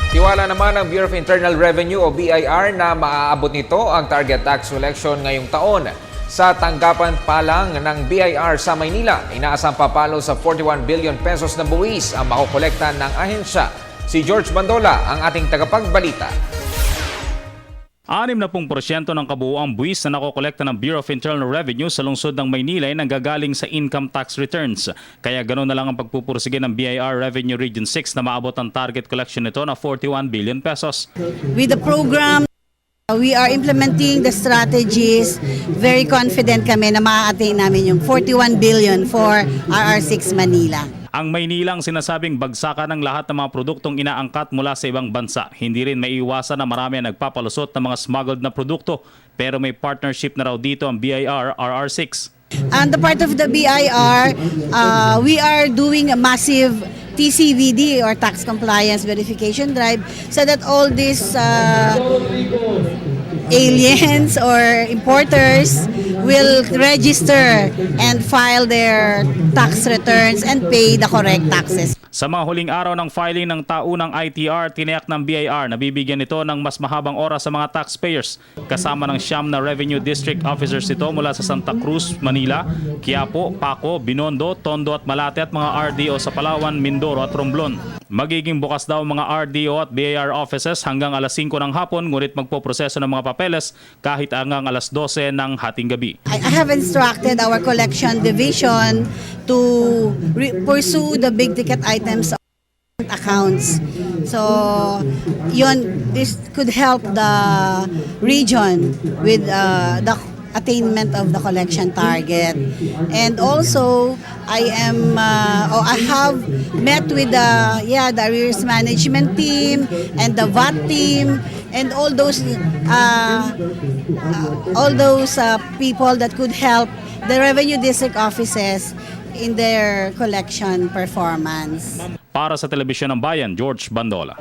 Tiwala naman ng Bureau of Internal Revenue o BIR na maaabot nito ang target tax collection ngayong taon. Sa tanggapan pa lang ng BIR sa Maynila, inaasang papalo sa 41 billion pesos na buwis ang makukolekta ng ahensya. Si George Bandola ang ating tagapagbalita. 60% ng kabuuang buwis na nakokolekta ng Bureau of Internal Revenue sa lungsod ng Maynila ay nanggagaling sa income tax returns. Kaya ganoon na lang ang pagpupursige ng BIR Revenue Region 6 na maabot ang target collection nito na 41 billion pesos. With the program, we are implementing the strategies. Very confident kami na ma-attain namin yung 41 billion for RR6 Manila. Ang Maynila ang sinasabing bagsakan ng lahat ng mga produktong inaangkat mula sa ibang bansa. Hindi rin maiiwasan na marami ang nagpapalusot ng mga smuggled na produkto. Pero may partnership na raw dito ang BIR RR6. On the part of the BIR, we are doing a massive TCVD or tax compliance verification drive so that all these aliens or importers will register and file their tax returns and pay the correct taxes. Sa mga huling araw ng filing ng taunang ITR, tiniyak ng BIR na bibigyan ito ng mas mahabang oras sa mga taxpayers. Kasama ng 9 na Revenue District Officers ito mula sa Santa Cruz, Manila, Quiapo, Paco, Binondo, Tondo at Malate at mga RDO sa Palawan, Mindoro at Romblon. Magiging bukas daw mga RDO at BIR offices hanggang alas 5 ng hapon, ngunit magpoproseso ng mga papeles kahit hanggang alas 12 ng hating gabi. I have instructed our collection division to pursue the big ticket items accounts. So, this could help the region with the attainment of the collection target. And also, I have met with the arrears management team and the VAT team and all those people that could help the revenue district offices in their collection performance. Para sa Telebisyon ng Bayan, George Bandola.